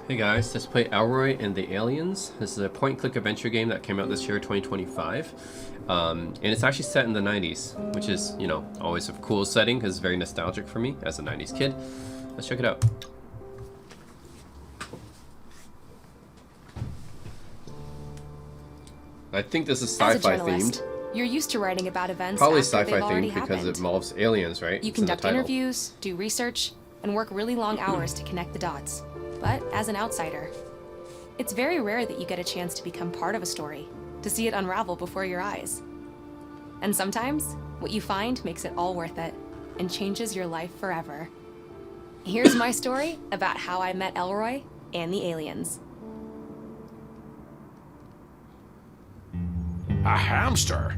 Hey guys, let's play Elroy and the Aliens. This is a point-and-click adventure game that came out this year, 2025. And it's actually set in the 90s, which is, you know, always a cool setting because it's very nostalgic for me as a 90s kid. Let's check it out. I think this is sci-fi themed. You're used to writing about events Probably after sci-fi they've already themed because happened. it involves aliens, right? You It's in the conduct title. interviews, do research, and work really long hours to connect the dots. But as an outsider, it's very rare that you get a chance to become part of a story, to see it unravel before your eyes. And sometimes, what you find makes it all worth it and changes your life forever. Here's my story about how I met Elroy and the aliens. A hamster?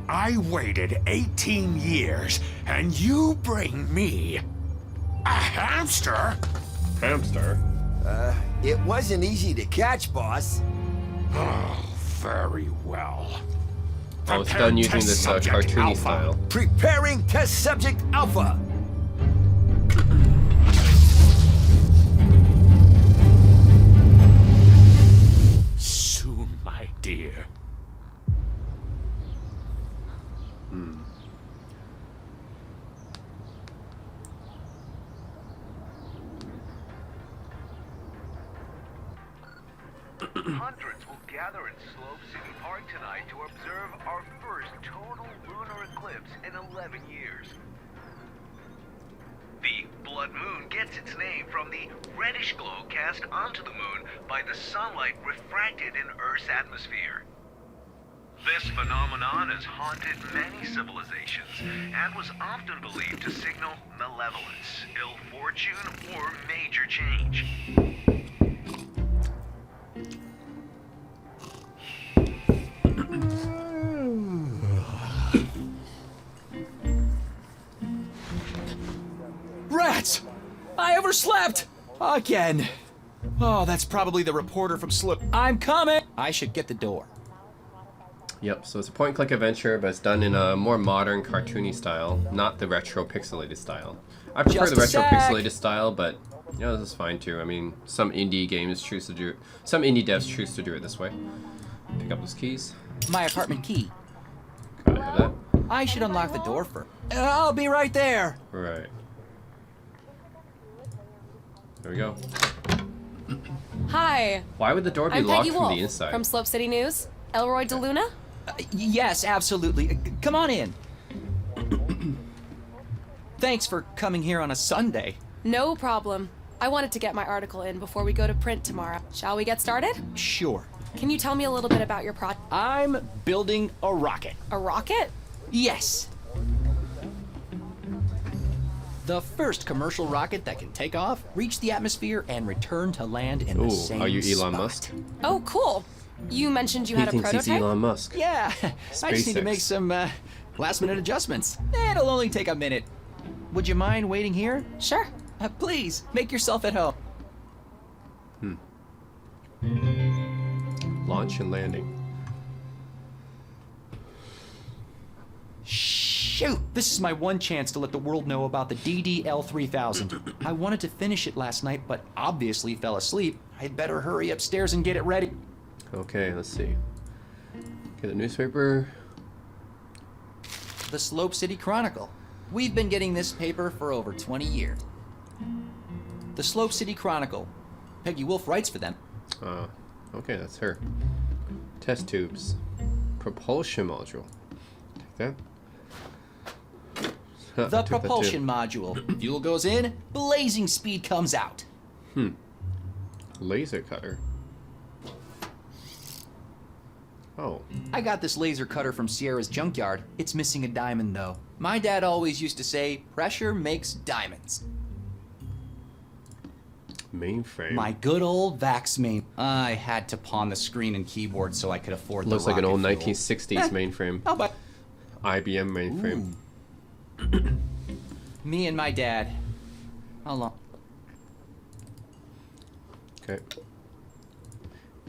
I waited 18 years, and you bring me a hamster? Hamster. It wasn't easy to catch, boss. Oh, very well. Oh, it's Prepare done using test this subject cartoony Alpha. style. Preparing test subject Alpha. Soon, my dear. Hundreds will gather in Slope City Park tonight to observe our first total lunar eclipse in 11 years. The blood moon gets its name from the reddish glow cast onto the moon by the sunlight refracted in Earth's atmosphere. This phenomenon has haunted many civilizations and was often believed to signal malevolence, ill fortune, or major change. Rats! I overslept! Again. Oh, that's probably the reporter from Slip. I'm coming! I should get the door. Yep, so it's a point-and-click adventure, but it's done in a more modern, cartoony style, not the retro pixelated style. I prefer Just the a retro sec. pixelated style, but you know, this is fine too. I mean, some indie games choose to do it. Some indie devs choose to do it this way. Pick up those keys. My apartment key. Gotta have that. I should unlock the door first. I'll be right there. Right. There we go. Hi, Why would the door be I'm locked Peggy from Wolf the inside? from Slope City News. Elroy DeLuna? Yes, absolutely. Come on in. Thanks for coming here on a Sunday. No problem. I wanted to get my article in before we go to print tomorrow. Shall we get started? Sure. Can you tell me a little bit about your project? I'm building a rocket. A rocket? Yes. The first commercial rocket that can take off, reach the atmosphere, and return to land in the Ooh, same are you Elon spot. Musk? Oh, cool. You mentioned you He had a thinks he's prototype? Elon Musk. Yeah, I just need to SpaceX. make some last-minute adjustments. It'll only take a minute. Would you mind waiting here? Sure. Please, make yourself at home. Launch and landing. Shoot! This is my one chance to let the world know about the DDL-3000. I wanted to finish it last night, but obviously fell asleep. I'd better hurry upstairs and get it ready. Okay, let's see. Get a newspaper. The Slope City Chronicle. We've been getting this paper for over 20 years. The Slope City Chronicle. Peggy Wolf writes for them. Okay, that's her. Test tubes. Propulsion module. Take that. Huh, I The took that too. propulsion module. Fuel goes in, blazing speed comes out. Laser cutter. Oh, I got this laser cutter from Sierra's junkyard. It's missing a diamond, though. My dad always used to say, pressure makes diamonds. mainframe. My good old Vax main. I had to pawn the screen and keyboard so I could afford Looks the like an old rocket fuel. 1960s mainframe. How about IBM mainframe. me and my dad? How long? Okay.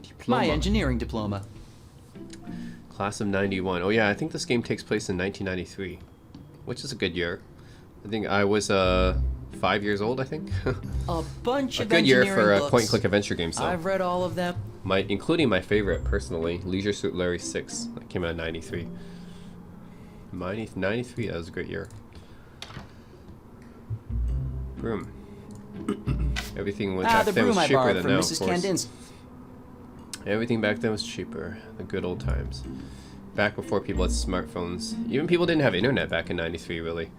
Diploma. My engineering diploma. Class of 91. Oh yeah, I think this game takes place in 1993, which is a good year. I think I was 5 years old, I think. A bunch A of good year for engineering a books. point-and-click adventure game. So, I've read all of them. including my favorite personally, Leisure Suit Larry 6. That came out in '93. 93. That was a great year. Broom. Everything was back The then was broom I cheaper borrowed than from now, Mrs. of course. Kandinsky. Everything back then was cheaper. The good old times. Back before people had smartphones. Even people didn't have internet back in '93, really.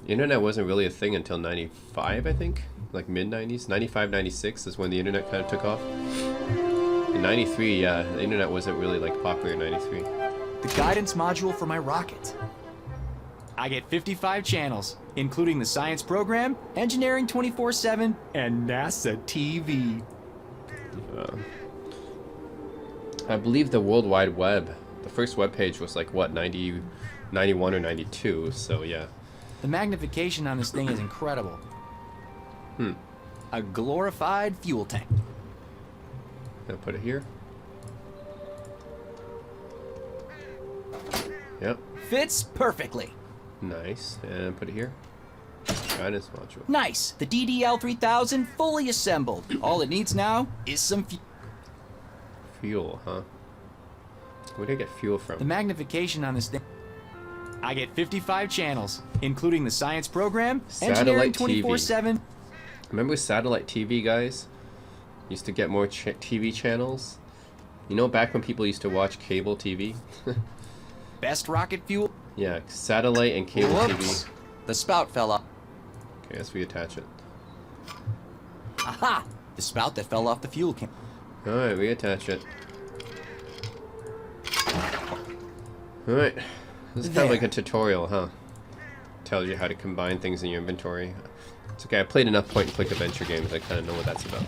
Internet wasn't really a thing until '95, I think. Like mid-'90s. '95, '96 is when the internet kind of took off. In '93, yeah, the internet wasn't really like popular in '93. The guidance module for my rocket. I get 55 channels, including the science program, engineering 24/7, and NASA TV. I believe the World Wide Web, the first web page was like, what, 91 or 92, so yeah. The magnification on this thing is incredible. A glorified fuel tank. I'll put it here. Yep, Fits perfectly. nice. And put it here. Guidance module. Nice. The DDL-3000 fully assembled. All it needs now is some Fuel, huh? Where did I get fuel The from? magnification on this thing. I get 55 channels, including the science program, Satellite engineering 24/7. Remember satellite TV, guys? Used to get more TV channels. You know, back when people used to watch cable TV? Best rocket fuel. Yeah, satellite and cable Whoops. TV. The spout fell off. Okay, let's reattach it. Aha! The spout that fell off the fuel can. Alright, reattach it. Alright. This is kind of like a tutorial, huh? Tells you how to combine things in your inventory. It's okay, I played enough point-and-click adventure games, I kind of know what that's about.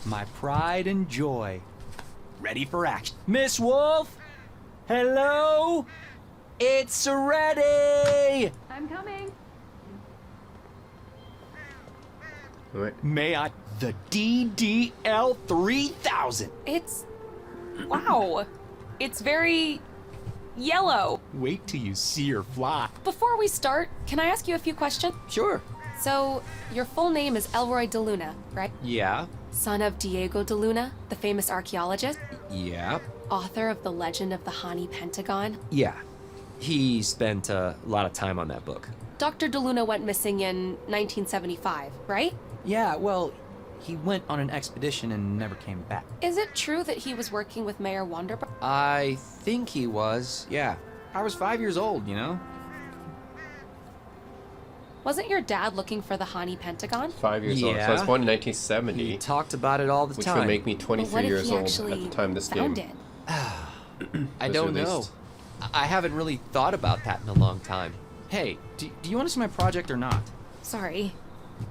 My pride and joy. Ready for action. Miss Wolf? Hello? It's ready! I'm coming. Alright. May I? The DDL-3000. It's. Wow. It's very. yellow. Wait till you see her fly. Before we start, can I ask you a few questions? Sure. So, your full name is Elroy de Luna, right? Yeah. Son of Diego de Luna, the famous archaeologist, Yeah. author of The Legend of the Hani Pentagon. Yeah. He spent a lot of time on that book. Dr. de Luna went missing in 1975, right? Yeah, well, he went on an expedition and never came back. Is it true that he was working with Mayor Wanderbar? I think he was, yeah. I was 5 years old, you know? Wasn't your dad looking for the Hani Pentagon? 5 years old. So I was Yeah. born in He 1970, talked about it all the which time. would make me Well, 23 what if years he old actually at the time this game found it? I was don't know. released. I haven't really thought about that in a long time. Hey, do you want to see my project or not? Sorry.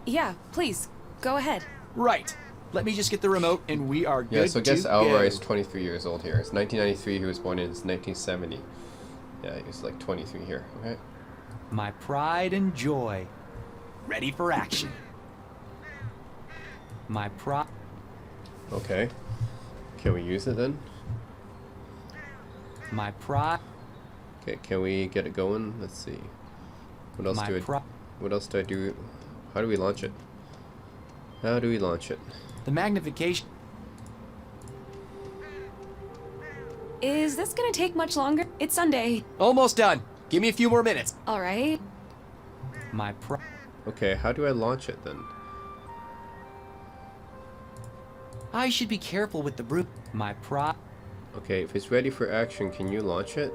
Yeah, please, go ahead. Right. Let me just get the remote and we are good Yeah, so I guess to Elroy go. is 23 years old here. It's 1993, he was born in 1970. Yeah, he was like 23 here, okay? My pride and joy. Ready for action. My pride. Okay. Can we use it then? My pride. Okay, can we get it going? Let's see. What else My do I pride. What else do I do? How do we launch it? How do we launch it? The magnification. Is this gonna take much longer? It's Sunday. Almost done. Give me a few more minutes. All right. My pride. Okay, how do I launch it then? I should be careful with the broom. My pride. Okay, if it's ready for action, can you launch it?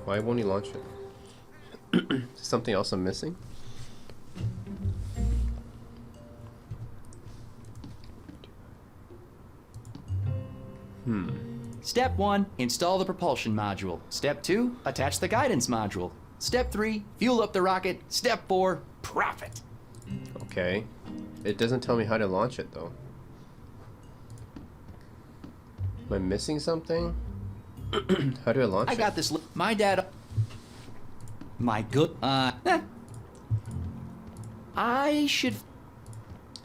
Why won't he launch it? Is something else I'm missing? Step 1, install the propulsion module. Step 2, attach the guidance module. Step 3, fuel up the rocket. Step 4, profit. Okay. It doesn't tell me how to launch it though. Am I missing something? How do I launch I it? got this. My dad. My good. I should.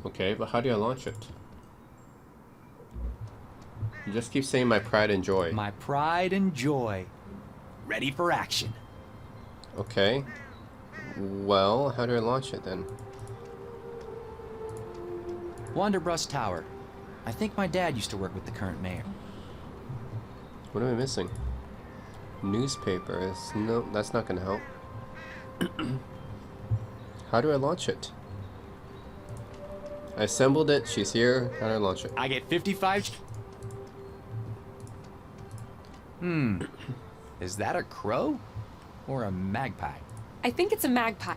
Okay, but how do I launch it? You just keep saying my pride and joy. My pride and joy. Ready for action. Okay. Well, how do I launch it then? Wanderbrust Tower. I think my dad used to work with the current mayor. What am I missing? Newspapers. No, that's not gonna help. How do I launch it? I assembled it. She's here. How do I launch it? I get 55. Is that a crow? Or a magpie? I think it's a magpie.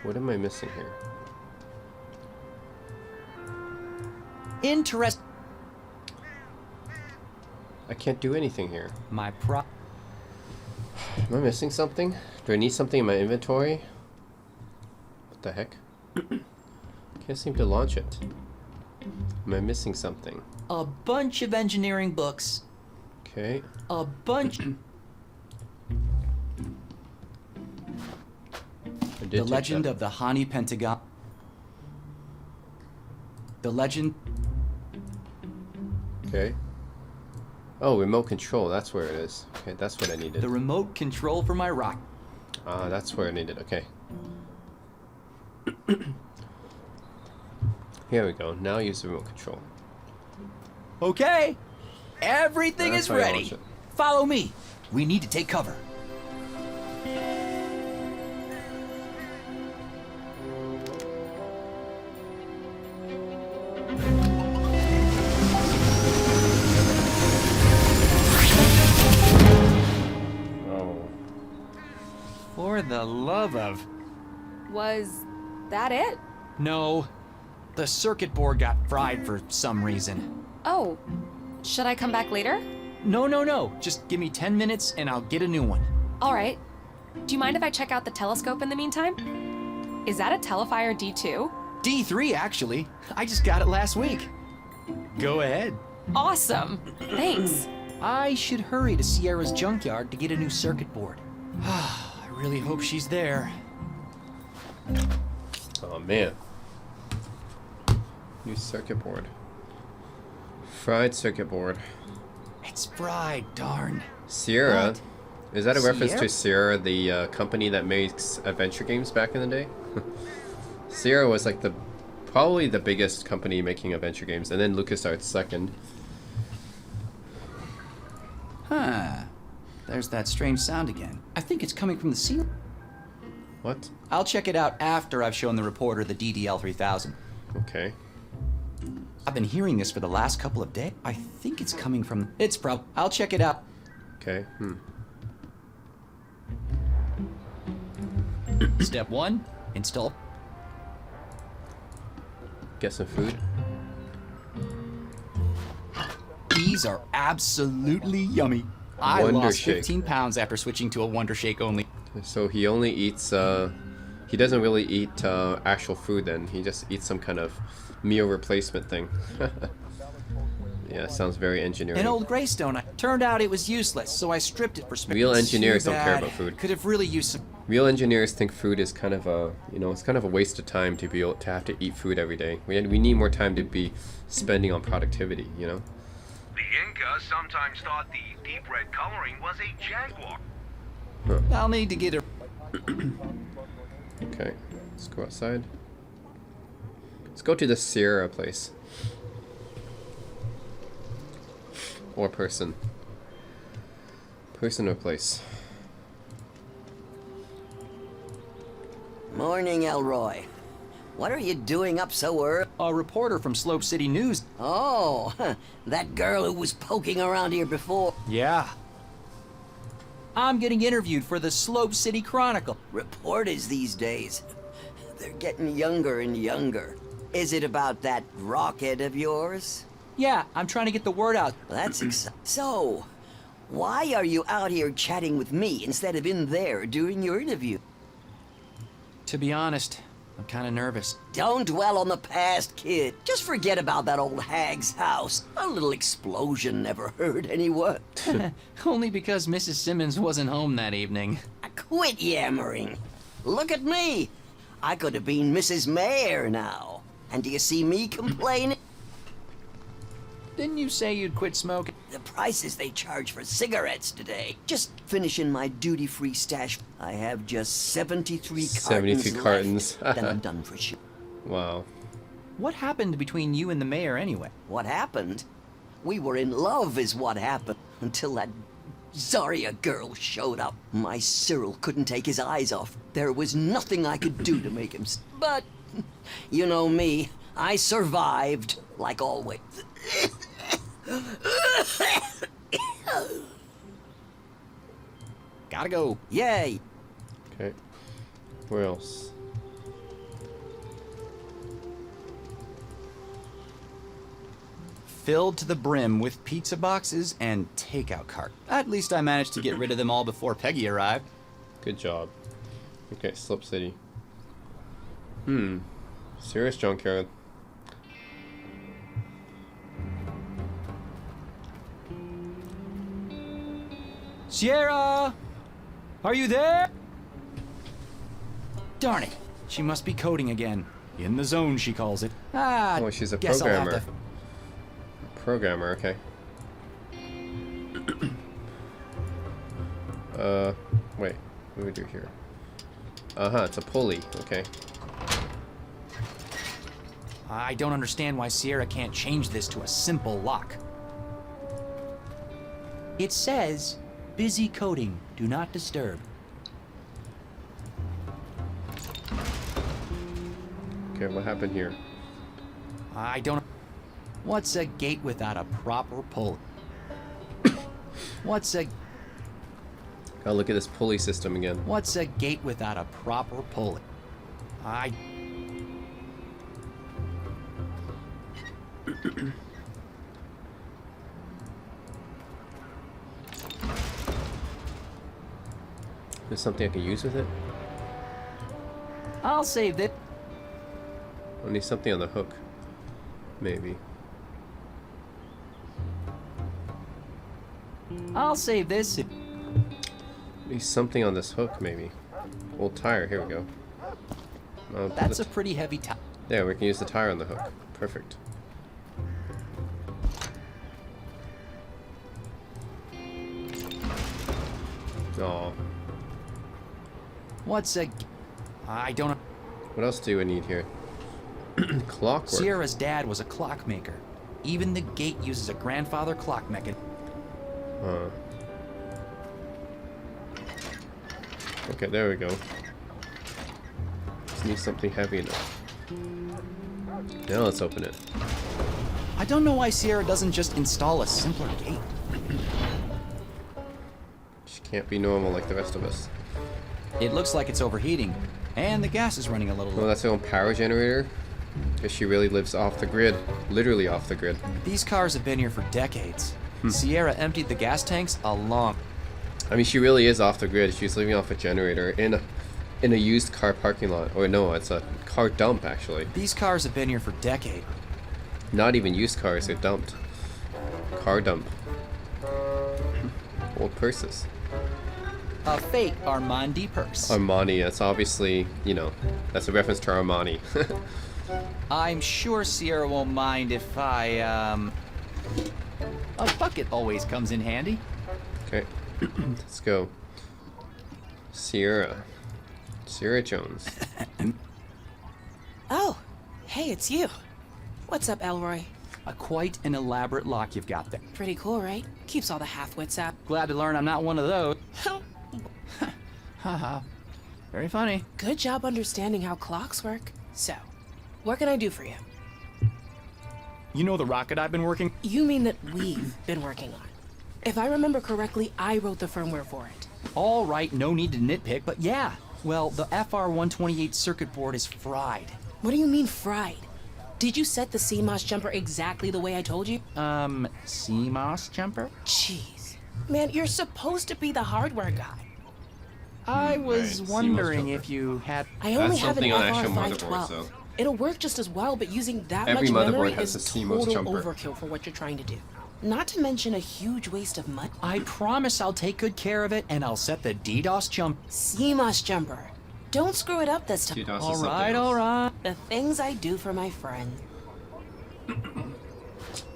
What am I missing here? Interest. I can't do anything here. My pro. Am I missing something? Do I need something in my inventory? What the heck? Can't seem to launch it. Am I missing something? A bunch of engineering books. Okay. A bunch. The Legend of the Hani Pentagon. The Legend. Okay. Oh, remote control. That's where it is. Okay, that's what I needed. The remote control for my rock. Ah, that's where I needed. Okay. Here we go. Now use the remote control. Okay. Everything That's is how you ready. launch it. Follow me. We need to take cover. Oh. For the love of... Was that it? No. The circuit board got fried for some reason. Oh, should I come back later? No. Just give me 10 minutes and I'll get a new one. All right. Do you mind if I check out the telescope in the meantime? Is that a Telefire D2? D3, actually. I just got it last week. Go ahead. Awesome. Thanks. I should hurry to Sierra's junkyard to get a new circuit board. I really hope she's there. Oh man. New circuit board. Fried circuit board. It's fried, darn. Sierra. What? Is that a reference Sierra? to Sierra, the company that makes adventure games back in the day? Sierra was like probably the biggest company making adventure games, and then LucasArts second. Huh. There's that strange sound again. I think it's coming from the ceiling. What? I'll check it out after I've shown the reporter the DDL-3000. Okay. I've been hearing this for the last couple of days. I think it's coming from... I'll check it out. Okay. Step 1, install. Get some food. These are absolutely yummy. I Wonder lost Shake. 15 pounds after switching to a Wonder Shake only. So he only eats, he doesn't really eat actual food then. He just eats some kind of meal replacement thing. Yeah, sounds very engineering. An old Greystone. Turned out it was useless, so I stripped it for space. Real engineers Too don't care bad. about food. Could have really used some... Real engineers think food is kind of a, it's kind of a waste of time to be able to have to eat food every day. We need more time to be spending on productivity, The Inca sometimes thought the deep red coloring was a jaguar. I'll need to get a... Okay, let's go outside. Let's go to the Sierra place. Or person. Person or place. Morning, Elroy. What are you doing up so early? A reporter from Slope City News. Oh, that girl who was poking around here before. Yeah. I'm getting interviewed for the Slope City Chronicle. Reporters these days, they're getting younger and younger. Is it about that rocket of yours? Yeah, I'm trying to get the word out. That's exciting. So, why are you out here chatting with me instead of in there doing your interview? To be honest, I'm kind of nervous. Don't dwell on the past, kid. Just forget about that old hag's house. A little explosion never hurt anyone. Only because Mrs. Simmons wasn't home that evening. Quit yammering. Look at me. I could have been Mrs. Mayor now. And do you see me complaining? Didn't you say you'd quit smoking? The prices they charge for cigarettes today. Just finishing my duty-free stash. I have just 73 73 cartons cartons. left. Then I'm done for sure. Wow. What happened between you and the mayor anyway? What happened? We were in love is what happened. Until that Zarya girl showed up. My Cyril couldn't take his eyes off. There was nothing I could do to make him but, you know me, I survived, like always. Gotta go. Yay! Okay. Where else? Filled to the brim with pizza boxes and takeout cart. At least I managed to get rid of them all before Peggy arrived. Good job. Okay, Slip City. Serious junkyard. Sierra! Are you there? Darn it. She must be coding again. In the zone, she calls it. Ah, Oh, she's a guess I'll have programmer. Programmer, okay. Wait. What do we do here? It's a pulley. Okay. I don't understand why Sierra can't change this to a simple lock. It says, busy coding, do not disturb. Okay, what happened here? I don't... What's a gate without a proper pulley? What's a Look at this pulley system again. What's a gate without a proper pulley? There's something I can use with it? I'll save it. I need something on the hook. Maybe. I'll save this. Need something on this hook, maybe. Old tire, here we go. Put That's the a pretty heavy tie. There, we can use the tire on the hook. Perfect. Oh, What's a... I don't... what else do we need here? Clockwork. Sierra's dad was a clockmaker. Even the gate uses a grandfather clock mechanism. Huh. Okay, there we go. Just need something heavy enough. Now let's open it. I don't know why Sierra doesn't just install a simpler gate. She can't be normal like the rest of us. It looks like it's overheating, and the gas is running a little Well, low. that's her own power generator. Guess she really lives off the grid. Literally off the grid. These cars have been here for decades. Sierra emptied the gas tanks a long... I mean, she really is off the grid. She's living off a generator in a used car parking lot. Or no, it's a car dump, actually. These cars have been here for decades. Not even used cars, they're dumped. Car dump. Old purses. A fake Armandi purse. Armani, that's obviously, you know, that's a reference to Armani. I'm sure Sierra won't mind if I, A bucket always comes in handy. Okay, let's go. Sierra Jones. Oh, hey, it's you. What's up, Elroy? Quite an elaborate lock you've got there. Pretty cool, right? Keeps all the half-wits out. Glad to learn I'm not one of those. Haha. Very funny. Good job understanding how clocks work. So, what can I do for you? You know the rocket I've been working? You mean that we've been working on? If I remember correctly, I wrote the firmware for it. All right, no need to nitpick, but yeah. Well, the FR128 circuit board is fried. What do you mean fried? Did you set the CMOS jumper exactly the way I told you? CMOS jumper? Jeez. Man, you're supposed to be the hardware guy. I was Right, wondering CMOS if you had... I only That's have an something on actual FR512. motherboards, though. It'll work just as well, but using that Every much motherboard memory has is a CMOS total jumper. overkill for what you're trying to do. Not to mention a huge waste of money. I promise I'll take good care of it, and I'll set the DDoS jump. CMOS jumper. Don't screw it up this time. DDoS is All something right, else. all right. The things I do for my friends.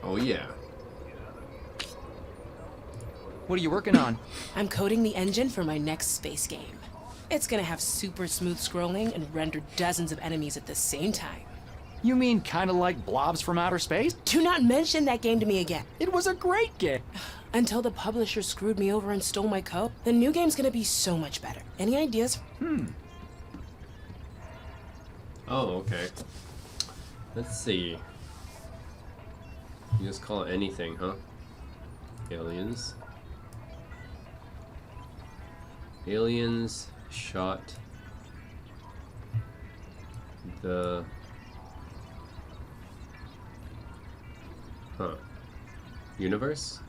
Oh yeah. What are you working on? I'm coding the engine for my next space game. It's gonna have super smooth scrolling and render dozens of enemies at the same time. You mean kind of like Blobs from Outer Space? Do not mention that game to me again. It was a great game. Until the publisher screwed me over and stole my code, the new game's gonna be so much better. Any ideas? Oh, okay. Let's see. You just call it anything, huh? Aliens. Aliens shot the... Huh. Universe?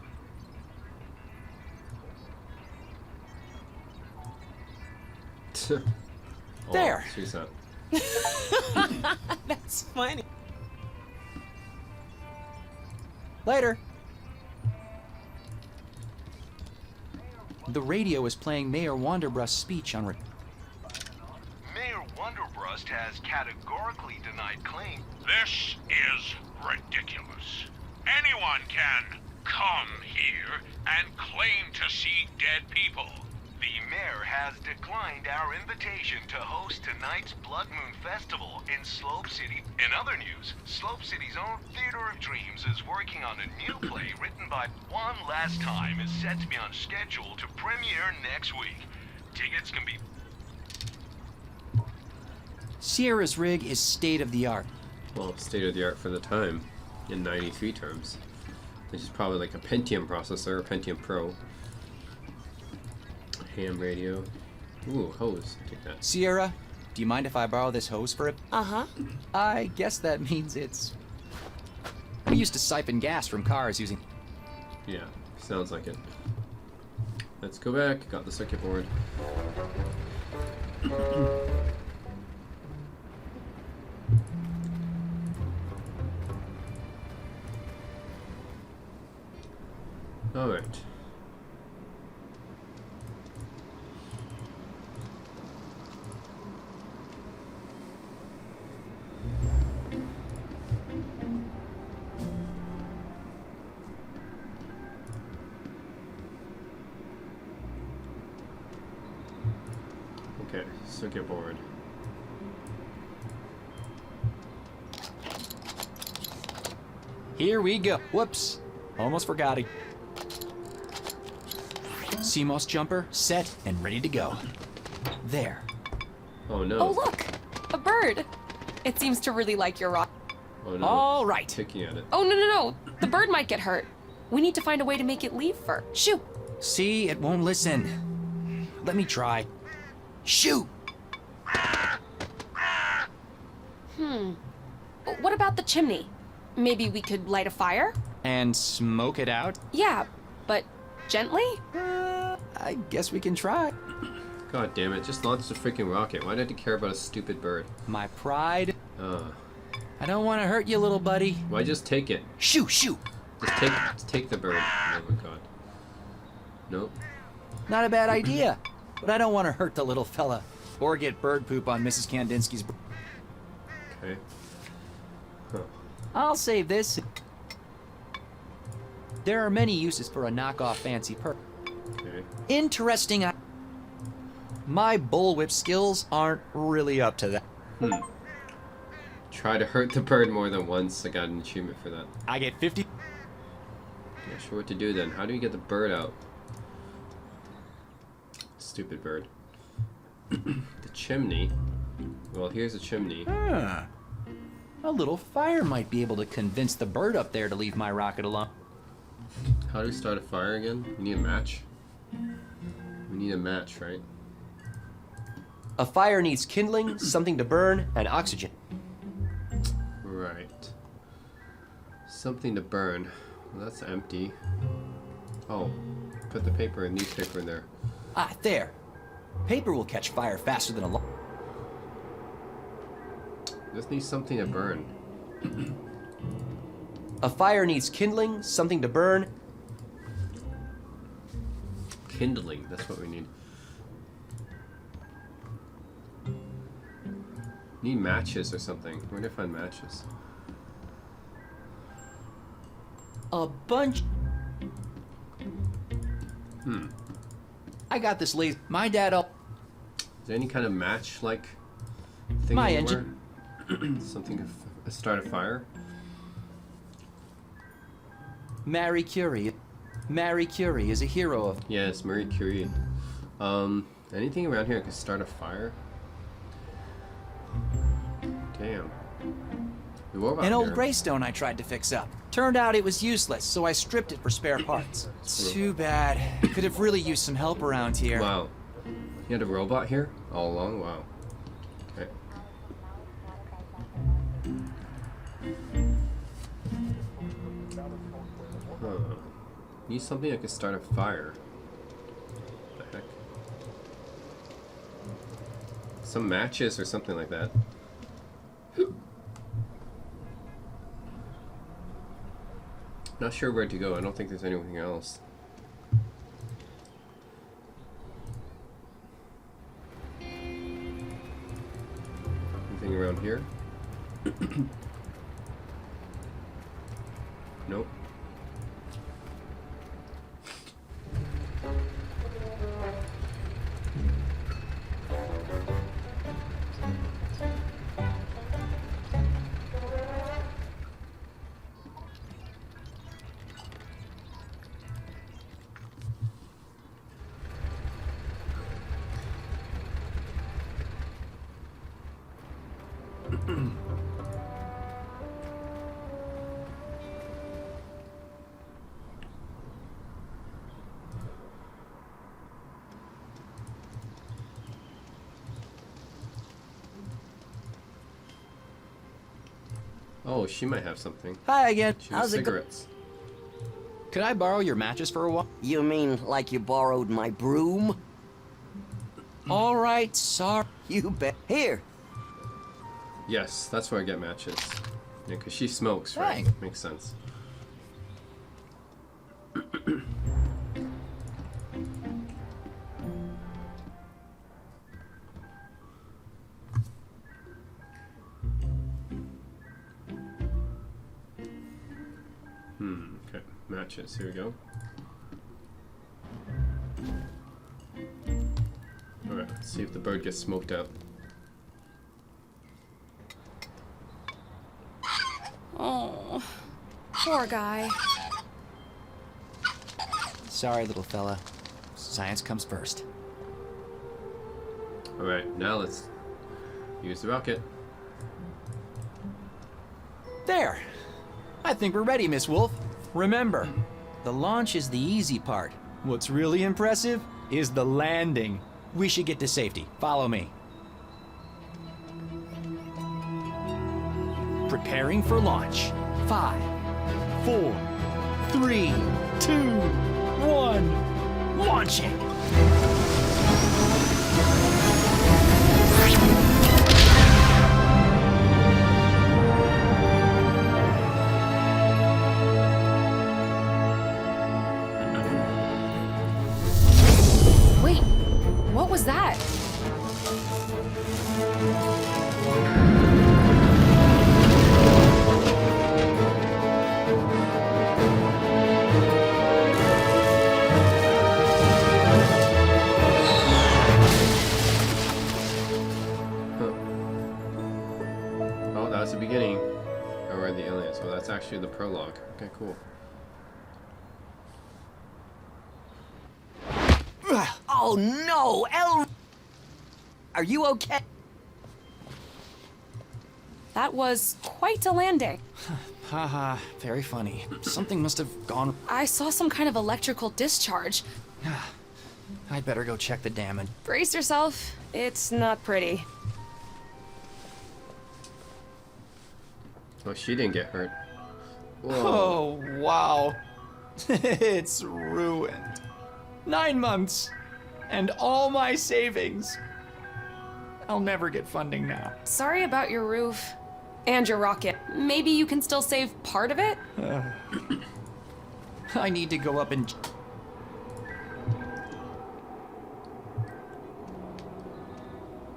There. Oh, she's not. That's funny. Later. The radio is playing Mayor Wanderbrust's speech on... Mayor Wonderbrust has categorically denied claim. This is ridiculous. Anyone can come here and claim to see dead people. The mayor has declined our invitation to host tonight's Blood Moon Festival in Slope City. In other news, Slope City's own Theater of Dreams is working on a new play written by One Last Time is set to be on schedule to premiere next week. Tickets can be... Sierra's rig is state-of-the-art. Well, state of the art for the time, in 93 terms. Which is probably like a Pentium processor, a Pentium Pro. Ham radio. Ooh, hose. Take that. Sierra, do you mind if I borrow this hose for it? Uh-huh. I guess that means it's... We used to siphon gas from cars using... Yeah, sounds like it. Let's go back. Got the circuit board. Alright. Okay, circuit board. Here we go. Whoops. Almost forgot it. CMOS jumper set and ready to go. There. Oh no. Oh, look! A bird! It seems to really like your rock. Oh no. All right. Picking at it. Oh, no. The bird might get hurt. We need to find a way to make it leave first. Shoo! See, it won't listen. Let me try. Shoot! What about the chimney? Maybe we could light a fire? And smoke it out? Yeah, but gently? I guess we can try. God damn it, just launched a freaking rocket. Why did you care about a stupid bird? My pride. Uh, I don't want to hurt you, little buddy. why just take it? Shoot! Just take the bird. Oh my god. Nope. Not a bad idea. But I don't want to hurt the little fella. Or get bird poop on Mrs. Kandinsky's... Okay. Huh. I'll save this. There are many uses for a knockoff fancy perk. Okay. Interesting. My bullwhip skills aren't really up to that. Try to hurt the bird more than once. I got an achievement for that. I get 50. Not sure what to do then. How do you get the bird out? Stupid bird. The chimney. Well, here's a chimney. Huh. A little fire might be able to convince the bird up there to leave my rocket alone. How do we start a fire again? We need a match. We need a match, right? A fire needs kindling, something to burn, and oxygen. Right. Something to burn. Well, that's empty. Oh, put the paper and newspaper in there. Ah, there. Paper will catch fire faster than a log. Just need something to burn. A fire needs kindling, something to burn. Kindling, that's what we need. Need matches or something. Where do I find matches? A bunch. I got this laser. My dad'll. Is there any kind of match like thing My anywhere? Something to start a fire? Marie Curie. Marie Curie is a hero of. Yes, Marie Curie. Anything around here that could start a fire? Damn. What about An old here? greystone I tried to fix up. Turned out it was useless, so I stripped it for spare parts. Too bad. Could have really used some help around here. Wow. You had a robot here all along? Wow. Okay. Huh. Need something that could start a fire. What the heck? Some matches or something like that. Not sure where to go. I don't think there's anything else. Anything around here? Nope. Oh, she might have something. Hi again. She has How's it go- cigarettes. Could I borrow your matches for a while? You mean like you borrowed my broom? All right, sorry. You bet. Here. Yes, that's where I get matches. Yeah, because she smokes, right? Right. Makes sense. Okay. Matches. Here we go. Alright, let's see if the bird gets smoked out. Oh, poor guy. Sorry, little fella. Science comes first. Alright, now let's use the rocket. There. I think we're ready, Miss Wolf. Remember, the launch is the easy part. What's really impressive is the landing. We should get to safety. Follow me. Preparing for launch. 5, 4, 3, 2, 1. Launching! Wait, what was that? Oh, that was the beginning. Oh, right, the aliens. Well, that's actually the prologue. Okay, cool. Oh no, Elroy! Are you okay? That was quite a landing. Haha, very funny. Something must have gone. I saw some kind of electrical discharge. I'd better go check the damage. Brace yourself. It's not pretty. Oh, she didn't get hurt. Whoa. Oh, wow. It's ruined. 9 months. And all my savings. I'll never get funding now. Sorry about your roof. And your rocket. Maybe you can still save part of it? I need to go up and...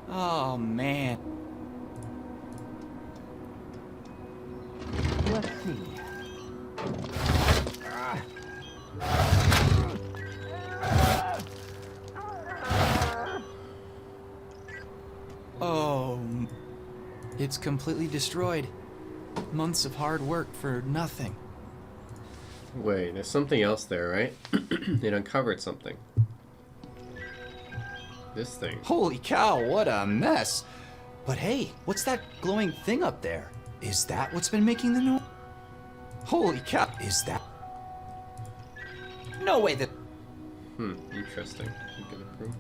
Oh, man. Let's see. Oh, it's completely destroyed. Months of hard work for nothing. Wait, there's something else there, right? It uncovered something. This thing. Holy cow, what a mess. But hey, what's that glowing thing up there? Is that what's been making the noise? Holy cow, is that? No way that... Interesting. You can approve.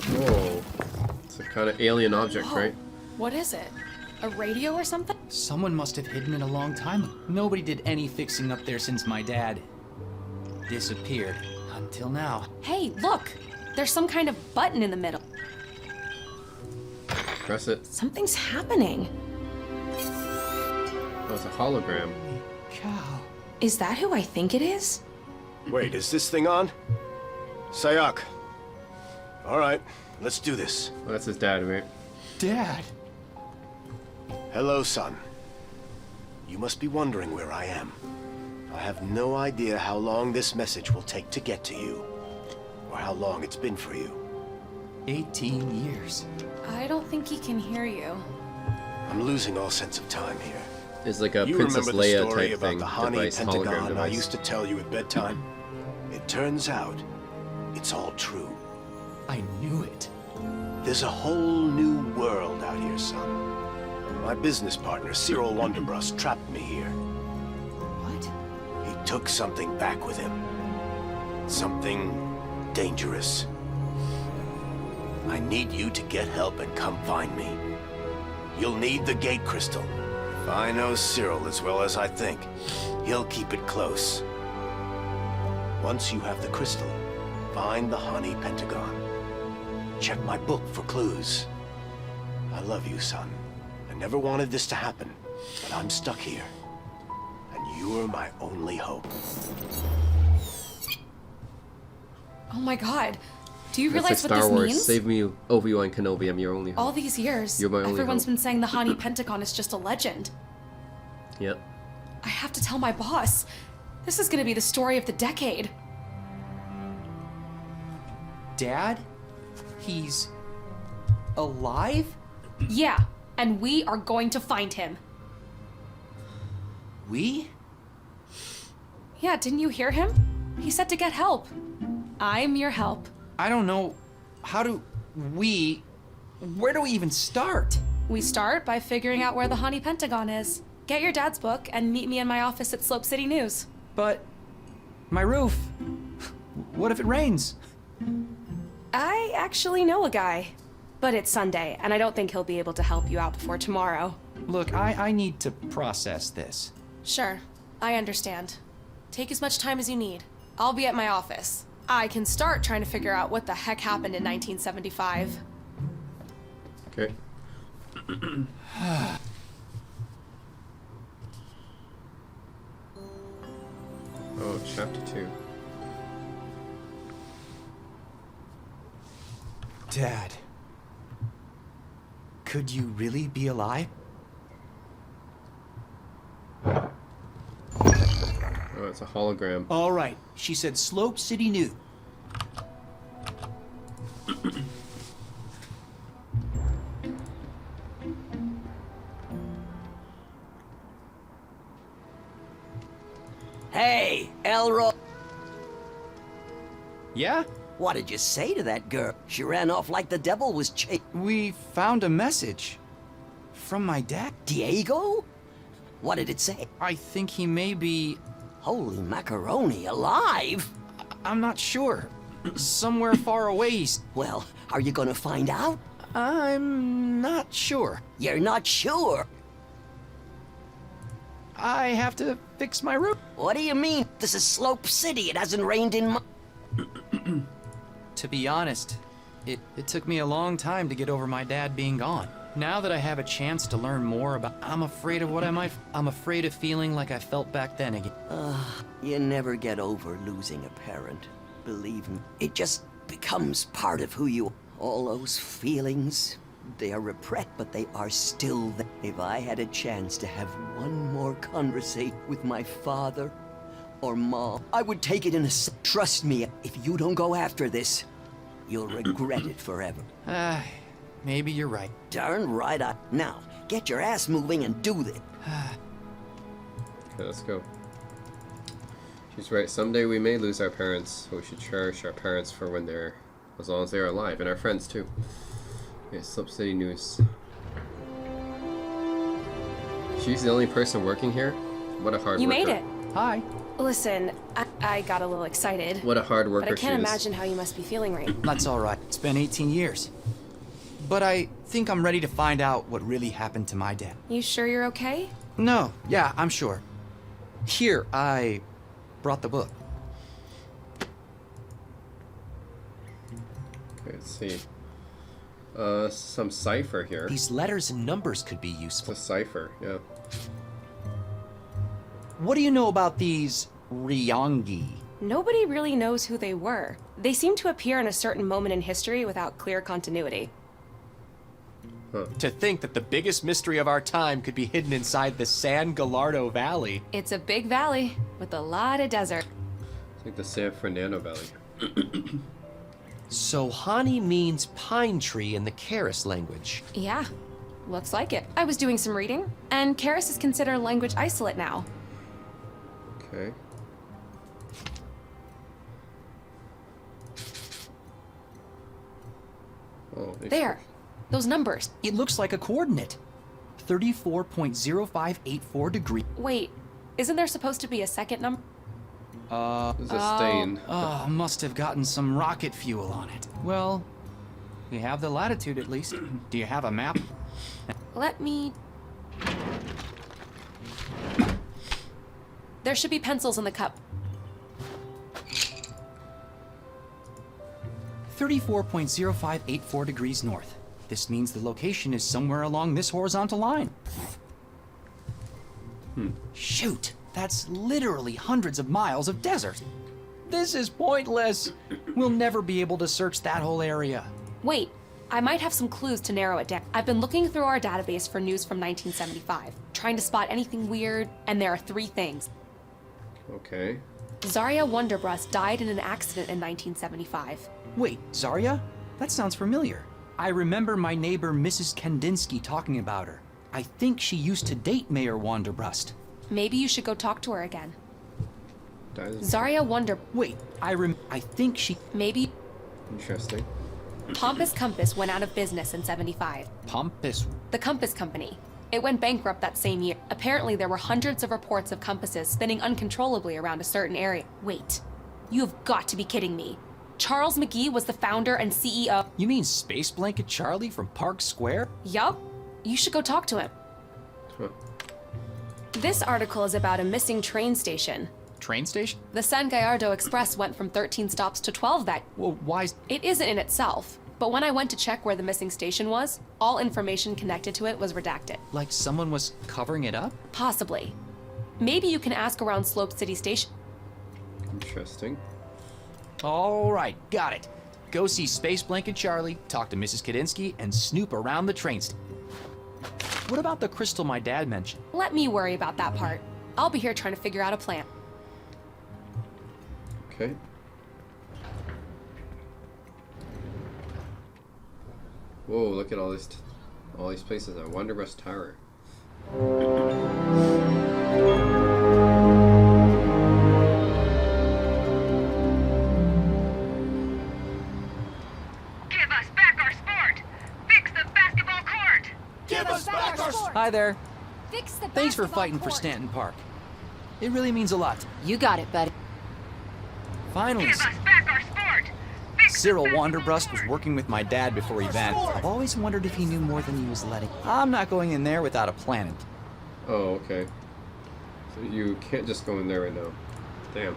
Whoa. It's a kind of alien object, Whoa. right? What is it? A radio or something? Someone must have hidden it a long time ago. Nobody did any fixing up there since my dad disappeared. Until now. Hey, look! There's some kind of button in the middle. Press it. Something's happening. Oh, it's a hologram. Cow. Is that who I think it is? Wait, is this thing on? Sayak. All right, let's do this. Oh, that's his dad, right? Dad. Hello, son. You must be wondering where I am. I have no idea how long this message will take to get to you, or how long it's been for you. 18 years. I don't think he can hear you. I'm losing all sense of time here. It's like a You Princess remember the Leia story type about thing. the honey Device, hologram pentagon I device. used to tell you at bedtime? It turns out, it's all true. I knew it. There's a whole new world out here, son. My business partner, Cyril Wonderbrust, trapped me here. What? He took something back with him. Something dangerous. I need you to get help and come find me. You'll need the gate crystal. If I know Cyril as well as I think, he'll keep it close. Once you have the crystal, find the honey pentagon. Check my book for clues. I love you, son. I never wanted this to happen, but I'm stuck here. And you're my only hope. Oh my god. Do you It's like realize what Star this Wars. means? Save me, Obi-Wan Kenobi. I'm your only hope. All these years, You're my only everyone's hope. been saying the Hani Pentagon is just a legend. Yep. I have to tell my boss. This is gonna be the story of the decade. Dad? He's alive? Yeah, and we are going to find him. We? Yeah, didn't you hear him? He said to get help. I'm your help. I don't know. How do we... Where do we even start? We start by figuring out where the Hani Pentagon is. Get your dad's book and meet me in my office at Slope City News. But... my roof. What if it rains? I actually know a guy. But it's Sunday, and I don't think he'll be able to help you out before tomorrow. Look, I need to process this. Sure, I understand. Take as much time as you need. I'll be at my office. I can start trying to figure out what the heck happened in 1975. Okay. Oh, chapter 2. Dad. Could you really be alive? Oh, it's a hologram. All right, she said Slope City News. Hey, Elroy. Yeah? What did you say to that girl? She ran off like the devil was chasing. We found a message. From my dad. Diego? What did it say? I think he may be... Holy macaroni, alive? I'm not sure. Somewhere far away. Well, are you gonna find out? I'm not sure. You're not sure. I have to fix my roof. What do you mean? This is Slope City. It hasn't rained in To be honest, it took me a long time to get over my dad being gone. Now that I have a chance to learn more about... I'm afraid of what I'm afraid of feeling like I felt back then again. You never get over losing a parent. Believe me. It just becomes part of who you are. All those feelings, they are repressed, but they are still there. If I had a chance to have one more conversation with my father, or Mom. I would take it in a... Trust me, if you don't go after this, you'll regret it forever. Maybe you're right. Darn right I... Now, get your ass moving and do this. Okay, let's go. She's right. Someday we may lose our parents, but we should cherish our parents for when they're, as long as they're alive, and our friends too. Okay, Slip City News. She's the only person working here. What a hard worker. You made it. Hi. Listen, I got a little excited. What a hard worker But I can't she is. imagine how you must be feeling right. That's all right. It's been 18 years. But I think I'm ready to find out what really happened to my dad. You sure you're okay? No, yeah, I'm sure. Here, I brought the book. Okay, let's see. Some cipher here. These letters and numbers could be It's useful. a cipher, yeah. What do you know about these Ryongi? Nobody really knows who they were. They seem to appear in a certain moment in history without clear continuity. To think that the biggest mystery of our time could be hidden inside the San Gallardo Valley. It's a big valley with a lot of desert. It's like the San Fernando Valley. So Hani means pine tree in the Karis language. Yeah, looks like it. I was doing some reading, and Karis is considered a language isolate now. Okay. Oh, There, those numbers. It looks like a coordinate. 34.0584 degree. Wait, isn't there supposed to be a second number? There's a stain. Oh, must have gotten some rocket fuel on it. Well, we have the latitude at least. Do you have a map? Let me... There should be pencils in the cup. 34.0584 degrees north. This means the location is somewhere along this horizontal line. Shoot, that's literally hundreds of miles of desert. This is pointless. We'll never be able to search that whole area. Wait, I might have some clues to narrow it down. I've been looking through our database for news from 1975, trying to spot anything weird, and there are 3 things. Okay. Zarya Wonderbrust died in an accident in 1975. Wait, Zarya? That sounds familiar. I remember my neighbor Mrs. Kandinsky talking about her. I think she used to date Mayor Wonderbrust. Maybe you should go talk to her again. That is Zarya Wonder... Wait, I think she... Maybe... interesting. Pompous Compass went out of business in 75. Pompous... The Compass Company. It went bankrupt that same year. Apparently, there were hundreds of reports of compasses spinning uncontrollably around a certain area. Wait, you have got to be kidding me. Charles McGee was the founder and CEO. You mean Space Blanket Charlie from Park Square? Yup. You should go talk to him. Huh. This article is about a missing train station. Train station? The San Gallardo Express went from 13 stops to 12 that... Well, why... It isn't in itself, but when I went to check where the missing station was, all information connected to it was redacted. Like someone was covering it up? Possibly. Maybe you can ask around Slope City Station. Interesting. All right, got it. Go see Space Blanket Charlie, talk to Mrs. Kadinsky, and snoop around the train station. What about the crystal my dad mentioned? Let me worry about that part. I'll be here trying to figure out a plan. Okay. Whoa, look at all these places. A Wonderbrust Tower. Give us back our sport! Fix the basketball court! Give us back our... Hi there. Fix the Thanks for fighting for Stanton Park. It really means a lot. You got it, buddy. Finally, Give us back our sport! Fix the Cyril basketball Wanderbrust was court! working with my dad before he vanished. I've always wondered if he knew more than he was letting. I'm not going in there without a plan. Oh, okay. So you can't just go in there right now. Damn.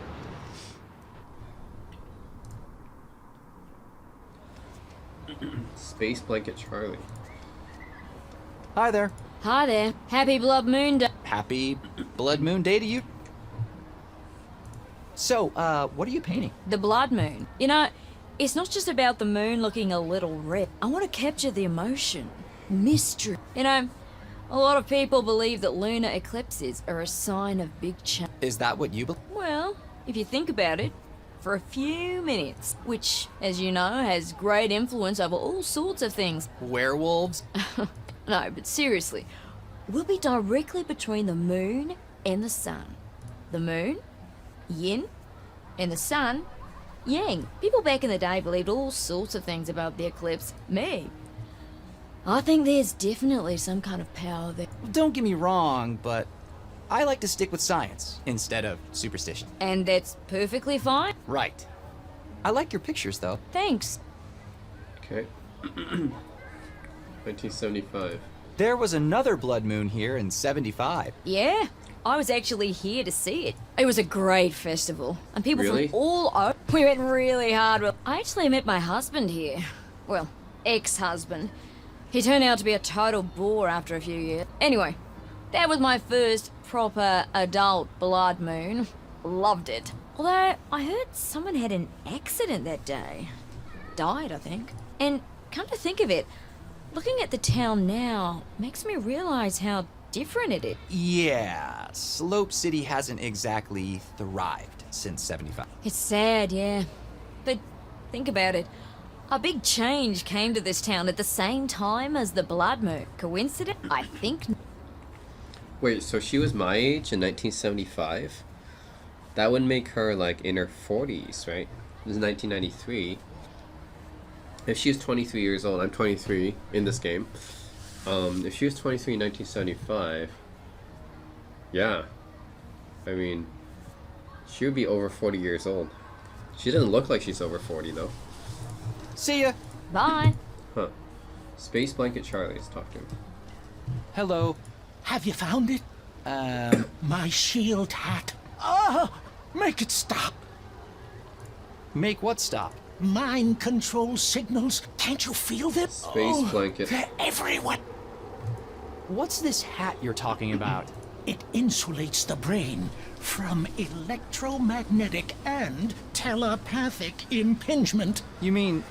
Space Blanket Charlie. Hi there. Hi there. Happy Blood Moon Day. Happy Blood Moon Day to you. So, what are you painting? The Blood Moon. You know, it's not just about the moon looking a little red. I want to capture the emotion, mystery. You know, a lot of people believe that lunar eclipses are a sign of big change. Is that what you believe? Well, Well, if you think about it, for a few minutes, which, as you know, has great influence over all sorts of things. Werewolves? No, but seriously, we'll be directly between the moon and the sun. The moon, yin, and the sun, yang. People back in the day believed all sorts of things about the eclipse. Me, I think there's definitely some kind of power there. Don't get me wrong, but I like to stick with science instead of superstition. And that's perfectly fine. Right. I like your pictures, though. Thanks. Okay. 1975. There was another blood moon here in 75. Yeah, I was actually here to see it. It was a great festival, and people Really? from all over. We went really hard. Well, I actually met my husband here. Well, ex-husband. He turned out to be a total bore after a few years. Anyway, that was my first proper adult blood moon. Loved it. Although, I heard someone had an accident that day. Died, I think. And come to think of it, looking at the town now makes me realize how different it is. Yeah, Slope City hasn't exactly thrived since 75. It's sad, yeah. But think about it. A big change came to this town at the same time as the blood moon. Coincidence? I think. Wait, so she was my age in 1975? That would make her like in her 40s, right? This is 1993. If she was 23 years old, I'm 23 in this game. If she was 23 in 1975, yeah. I mean, she would be over 40 years old. She doesn't look like she's over 40 though. See ya. Bye. Huh. Space Blanket Charlie, let's talk to him. Hello. Have you found it? My shield hat. Ah! Make it stop. Make what stop? Mind control signals. Can't you feel them? Space Blanket. They're everywhere. What's this hat you're talking about? It insulates the brain from electromagnetic and telepathic impingement. You mean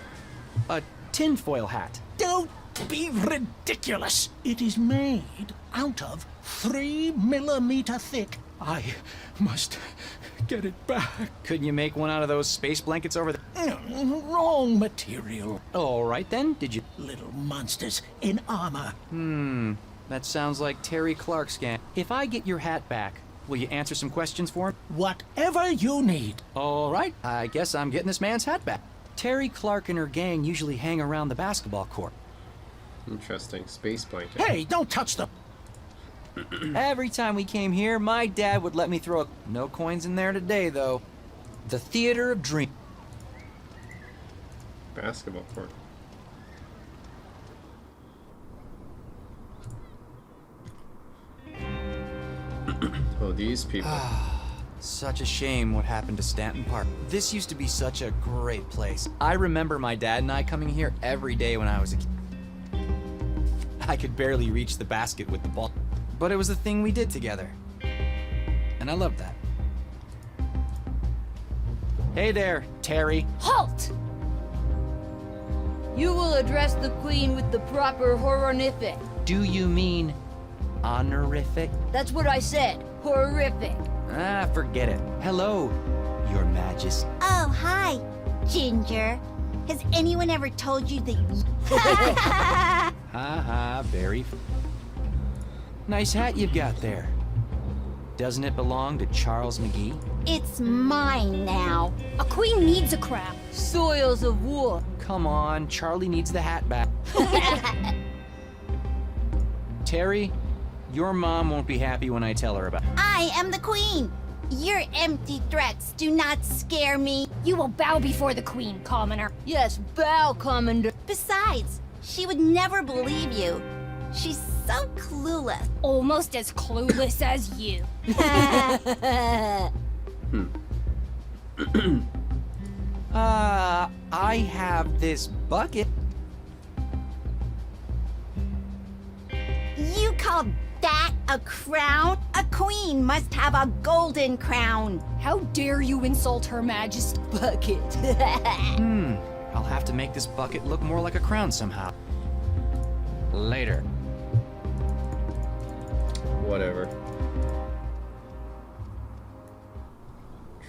a tinfoil hat? Don't be ridiculous. It is made out of 3mm thick. I must get it back. Couldn't you make one out of those space blankets over there? Wrong material. All right then, did you? Little monsters in armor. That sounds like Terry Clark's gang. If I get your hat back, will you answer some questions for him? Whatever you need. All right, I guess I'm getting this man's hat back. Terry Clark and her gang usually hang around the basketball court. Interesting. Space Blanket. Hey, don't touch the... Every time we came here, my dad would let me throw a... No coins in there today, though. The Theater of Dreams. Basketball court. Oh, these people. Such a shame what happened to Stanton Park. This used to be such a great place. I remember my dad and I coming here every day when I was a kid. I could barely reach the basket with the ball, but it was the thing we did together. And I loved that. Hey there, Terry. Halt! You will address the queen with the proper horrific. Do you mean honorific? That's what I said. Horrific. Ah, forget it. Hello, Your Majesty. Oh, hi, Ginger. Has anyone ever told you that you... Ha, very nice hat you've got there. Doesn't it belong to Charles McGee? It's mine now. A queen needs a crown. Soils of war. Come on, Charlie needs the hat back. Terry, your mom won't be happy when I tell her about it. I am the queen. Your empty threats do not scare me. You will bow before the queen, commoner. Yes, bow, Commander. Besides, she would never believe you. She's so clueless. Almost as clueless as you. I have this bucket. You call that a crown? A queen must have a golden crown. How dare you insult Her Majesty? Bucket. I'll have to make this bucket look more like a crown somehow. Later. Whatever.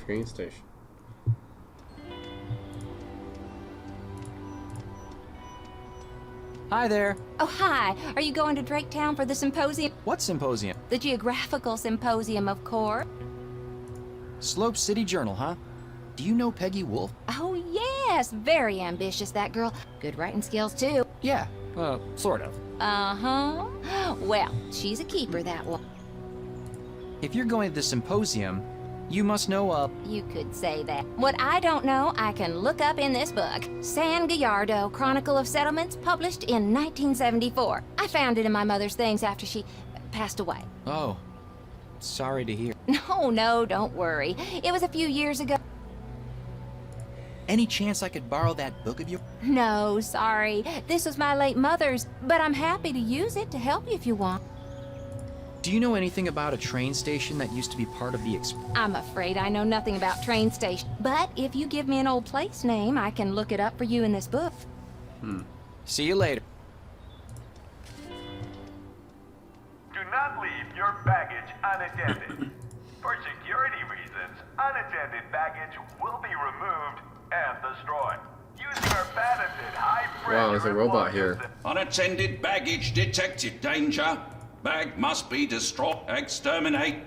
train station. Hi there. Oh, hi. Are you going to Draketown for the symposium? What symposium? The Geographical Symposium, of course. Slope City Journal, huh? Do you know Peggy Wolf? Oh, yes. Very ambitious, that girl. Good writing skills, too. Yeah, sort of. Uh-huh. Well, she's a keeper, that one. If you're going to the symposium, you must know, You could say that. What I don't know, I can look up in this book. San Gallardo, Chronicle of Settlements, published in 1974. I found it in my mother's things after she passed away. Oh, sorry to hear. No, don't worry. It was a few years ago. Any chance I could borrow that book of yours? No, sorry. This was my late mother's, but I'm happy to use it to help you if you want. Do you know anything about a train station that used to be part of the I'm afraid I know nothing about train stations, but if you give me an old place name, I can look it up for you in this book. See you later. Do not leave your baggage unattended. For security reasons, unattended baggage will be removed and destroyed. Using our patented high-pressure... Wow, there's a robot here. Unattended baggage detected. Danger. Bag must be destroyed. Exterminate.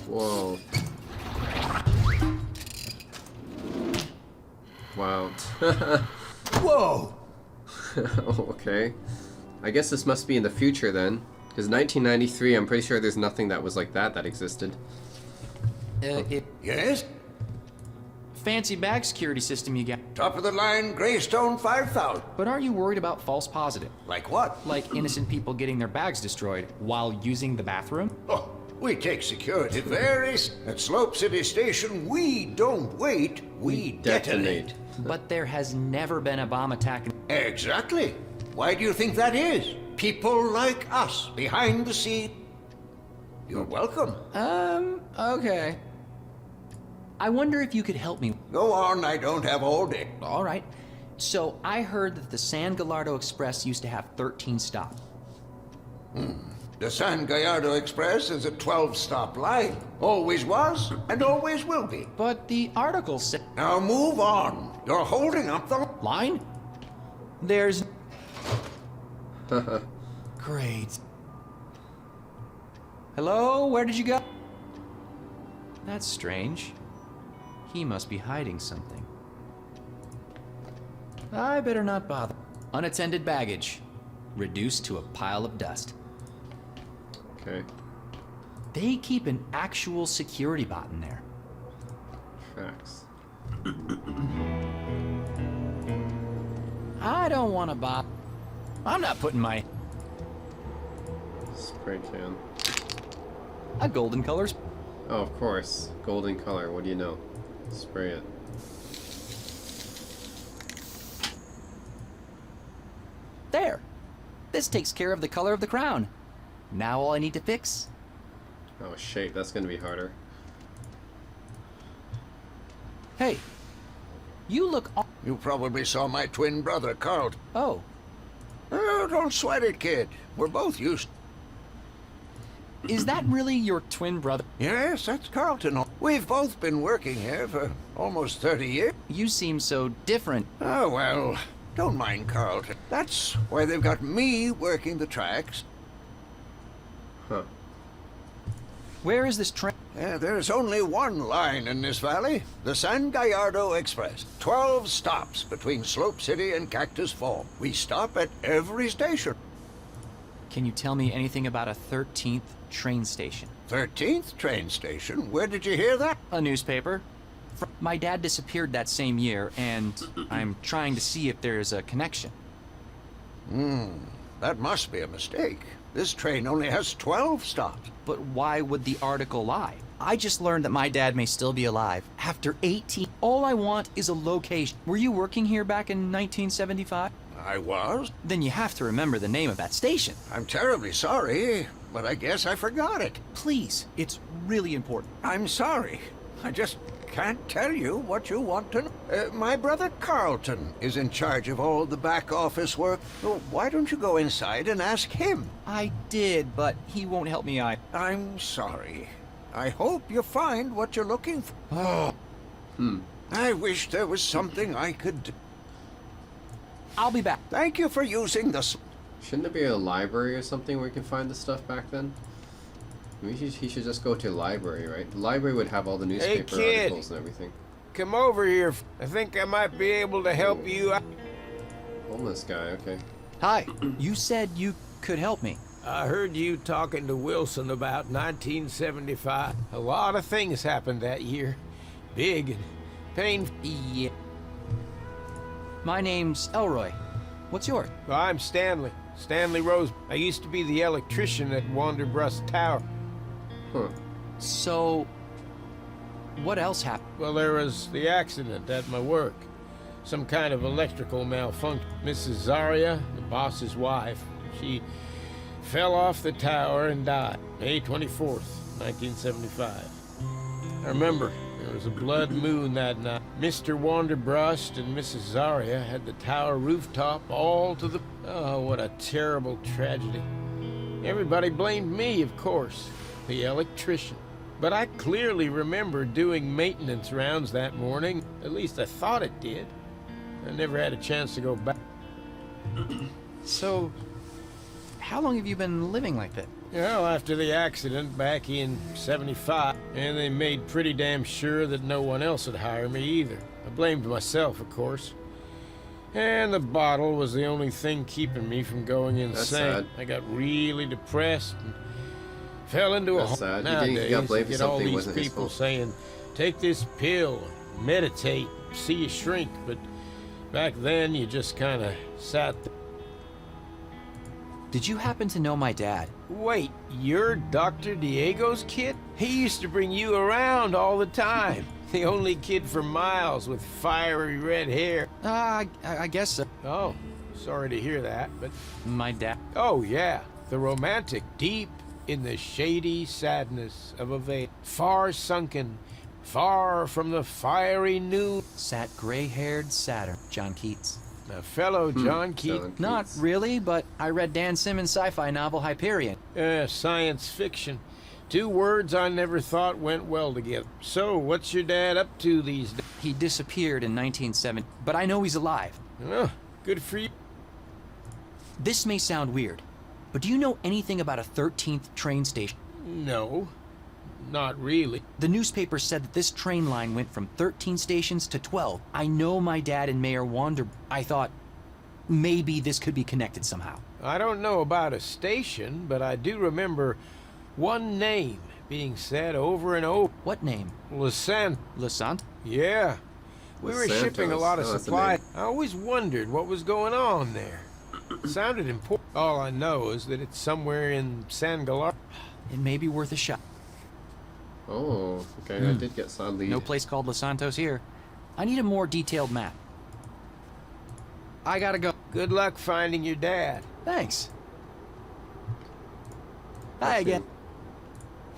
Whoa. Wow. Whoa! Okay. I guess this must be in the future then. Because 1993, I'm pretty sure there's nothing that was like that existed. Yes? Fancy bag security system you got. Top of the line Greystone 5000. But aren't you worried about false positive? Like what? Like innocent people getting their bags destroyed while using the bathroom? Oh, we take security very... At Slope City Station, we don't wait, we detonate. But there has never been a bomb attack. Exactly. Why do you think that is? People like us, behind the scene. You're welcome. Okay. I wonder if you could help me. Go on, I don't have all day. All right. So I heard that the San Gallardo Express used to have 13 stops. The San Gallardo Express is a 12-stop line. Always was, and always will be. But the article said... Now move on. You're holding up the... Line? There's... Great. Hello? Where did you go? That's strange. He must be hiding something. I better not bother. Unattended baggage. Reduced to a pile of dust. Okay. They keep an actual security bot in there. Facts. I don't want a bot. I'm not putting my... Spray can. A golden colors. Oh, of course. Golden color. What do you know? Spray it. There. This takes care of the color of the crown. Now all I need to fix... Oh, shape. That's gonna be harder. Hey. You look... You probably saw my twin brother, Carl. Oh. Oh, don't sweat it, kid. We're both used... Is that really your twin brother? Yes, that's Carlton. We've both been working here for almost 30 years. You seem so different. Oh, well, don't mind Carlton. That's why they've got me working the tracks. Huh. Where is this train? There's only one line in this valley, the San Gallardo Express. 12 stops between Slope City and Cactus Fall. We stop at every station. Can you tell me anything about a 13th train station? 13th train station? Where did you hear that? A newspaper. My dad disappeared that same year, and I'm trying to see if there's a connection. That must be a mistake. This train only has 12 stops. But why would the article lie? I just learned that my dad may still be alive after 18. All I want is a location. Were you working here back in 1975? I was. Then you have to remember the name of that station. I'm terribly sorry, but I guess I forgot it. Please, it's really important. I'm sorry. I just can't tell you what you want to know. My brother Carlton is in charge of all the back office work. So why don't you go inside and ask him? I did, but he won't help me either. I'm sorry. I hope you find what you're looking for. Oh. I wish there was something I could do. I'll be back. Thank you for using the... Shouldn't there be a library or something where you can find the stuff back then? Maybe he should just go to a library, right? The library would have all the newspaper kid. articles and everything. Come over here. I think I might be able to help you out. Homeless guy, okay. Hi. You said you could help me. I heard you talking to Wilson about 1975. A lot of things happened that year. Big and painful. Yeah. My name's Elroy. What's yours? I'm Stanley. Stanley Rose. I used to be the electrician at Wanderbrust Tower. Huh. So, what else happened? Well, there was the accident at my work. Some kind of electrical malfunction. Mrs. Zaria, the boss's wife, she fell off the tower and died. May 24th, 1975. I remember there was a blood moon that night. Mr. Wanderbrust and Mrs. Zaria had the tower rooftop all to the... Oh, what a terrible tragedy. Everybody blamed me, of course, the electrician. But I clearly remember doing maintenance rounds that morning. At least I thought it did. I never had a chance to go back. So, how long have you been living like that? Well, after the accident back in 75, and they made pretty damn sure that no one else would hire me either. I blamed myself, of course. And the bottle was the only thing keeping me from going insane. That's sad. I got really depressed and fell into That's a sad. You Nowadays, got blamed for you get all something these wasn't his people fault. saying, take this pill, meditate, see you shrink, but back then you just kind of sat there. Did you happen to know my dad? Wait, you're Dr. Diego's kid? He used to bring you around all the time. The only kid for miles with fiery red hair. I guess so. Oh, sorry to hear that, but... My dad. Oh, yeah. The romantic, deep in the shady sadness of a veil. Far sunken, far from the fiery noon. Sat gray-haired Saturn, John Keats. A fellow John Keats. Not really, but I read Dan Simmons' sci-fi novel Hyperion. Science fiction. Two words I never thought went well together. So, what's your dad up to these days? He disappeared in 1970, but I know he's alive. Oh, good for you. This may sound weird, but do you know anything about a 13th train station? No, not really. The newspaper said that this train line went from 13 stations to 12. I know my dad and Mayor Wander... I thought maybe this could be connected somehow. I don't know about a station, but I do remember one name being said over and over. What name? Lasant. Lasant? Yeah. We were Los shipping a Santos. lot of Oh, that's the supplies. name. I always wondered what was going on there. Sounded important. All I know is that it's somewhere in San Galar. It may be worth a shot. Oh, okay, I did get some lead. No place called Los Santos here. I need a more detailed map. I gotta go. Good luck finding your dad. Thanks. Hi again.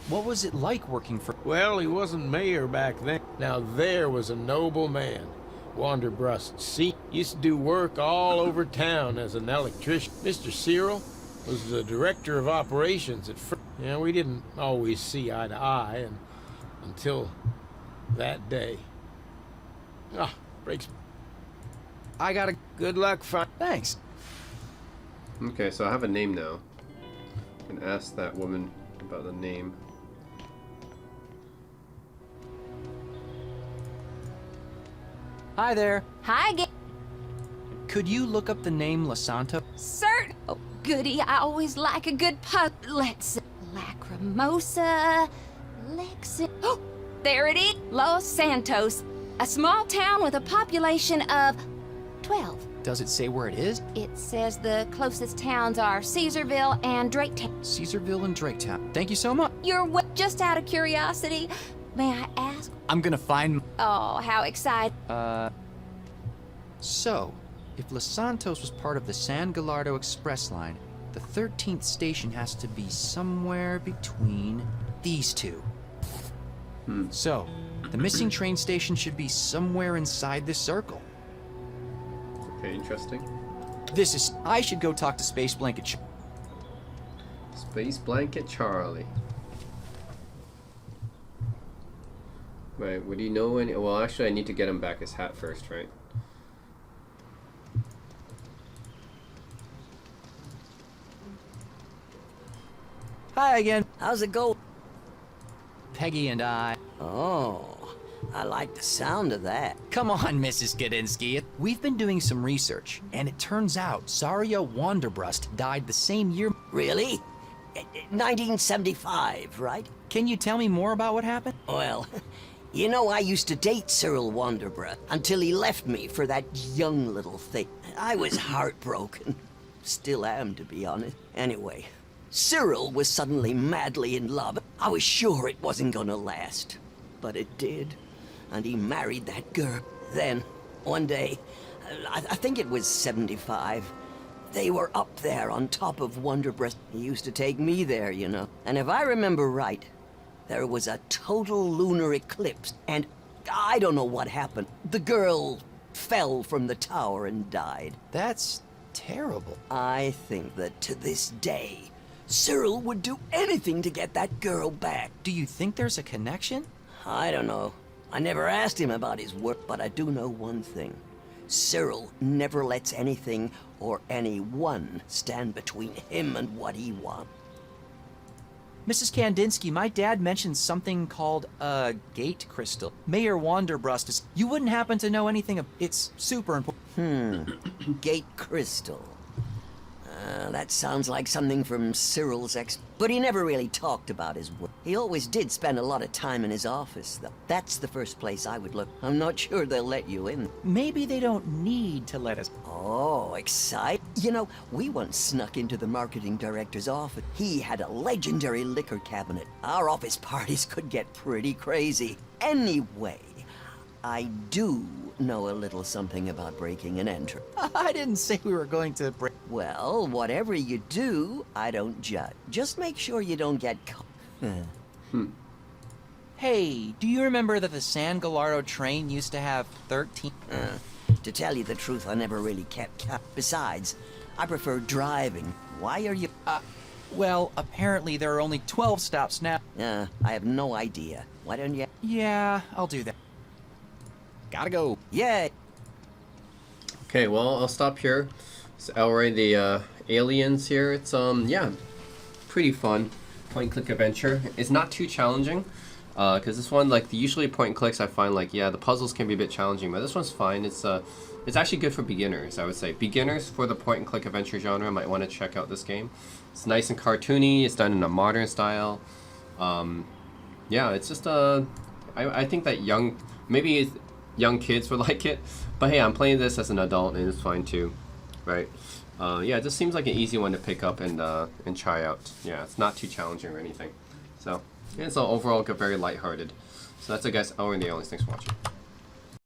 What was it like working for... Well, he wasn't mayor back then. Now there was a noble man. Wanderbrust C. Used to do work all over town as an electrician. Mr. Cyril was the director of operations at first. Yeah, we didn't always see eye to eye until that day. Ah, breaks. I gotta... Good luck, Thanks. Okay, so I have a name now. I can ask that woman about the name. Hi there. Hi again. Could you look up the name Los Santos? Cert. Oh, goody. I always like a good pup. Let's see. Lacrimosa. Lexi. Oh, there it is. Los Santos. A small town with a population of 12. Does it say where it is? It says the closest towns are Caesarville and Draketown. Caesarville and Draketown. Thank you so much. Just out of curiosity, may I ask? I'm gonna find... Oh, how exciting. So, if Los Santos was part of the San Gallardo Express line, the 13th station has to be somewhere between these two. So, the missing train station should be somewhere inside this circle. Okay, interesting. I should go talk to Space Blanket. Space Blanket Charlie. Right, would he know any... Well, actually, I need to get him back his hat first, right? Hi again. How's it go? Peggy and I. Oh, I like the sound of that. Come on, Mrs. Gadinsky. We've been doing some research, and it turns out Zarya Wanderbrust died the same year. Really? 1975, right? Can you tell me more about what happened? Well, you know, I used to date Cyril Wanderbrook until he left me for that young little thing. I was heartbroken. Still am, to be honest. Anyway, Cyril was suddenly madly in love. I was sure it wasn't gonna last. But it did. And he married that girl. Then, one day, I think it was 75, they were up there on top of Wonderbreast. He used to take me there, you know. And if I remember right, there was a total lunar eclipse, and I don't know what happened. The girl fell from the tower and died. That's terrible. I think that to this day, Cyril would do anything to get that girl back. Do you think there's a connection? I don't know. I never asked him about his work, but I do know one thing. Cyril never lets anything or anyone stand between him and what he wants. Mrs. Kandinsky, my dad mentioned something called a gate crystal. Mayor Wanderbrust is... You wouldn't happen to know anything of... It's super important. Gate crystal. That sounds like something from Cyril's ex... But he never really talked about his work. He always did spend a lot of time in his office, though. That's the first place I would look. I'm not sure they'll let you in. Maybe they don't need to let us... Oh, exciting. You know, we once snuck into the marketing director's office. He had a legendary liquor cabinet. Our office parties could get pretty crazy. Anyway, I do know a little something about breaking and entering. I didn't say we were going to break... Well, whatever you do, I don't judge. Just make sure you don't get caught. Hey, do you remember that the San Gallardo train used to have 13... To tell you the truth, I never really kept count. Besides, I prefer driving. Why are you... Well, apparently there are only 12 stops now. I have no idea. Why don't you... Yeah, I'll do that. Gotta go. Yeah. Okay, well, I'll stop here. It's Elroy, the aliens here. It's, yeah, pretty fun. Point-and-click adventure. It's not too challenging. Because this one, like, usually point-and-clicks, I find, like, yeah, the puzzles can be a bit challenging, but this one's fine. It's actually good for beginners, I would say. Beginners for the point-and-click adventure genre might want to check out this game. It's nice and cartoony. It's done in a modern style. Yeah, it's just, I think that maybe young kids would like it, but hey, I'm playing this as an adult, and it's fine too, right? Yeah, it just seems like an easy one to pick up and try out. Yeah, it's not too challenging or anything. So, yeah, it's overall very lighthearted. So that's it, guys. Elroy and the Aliens. Thanks for watching.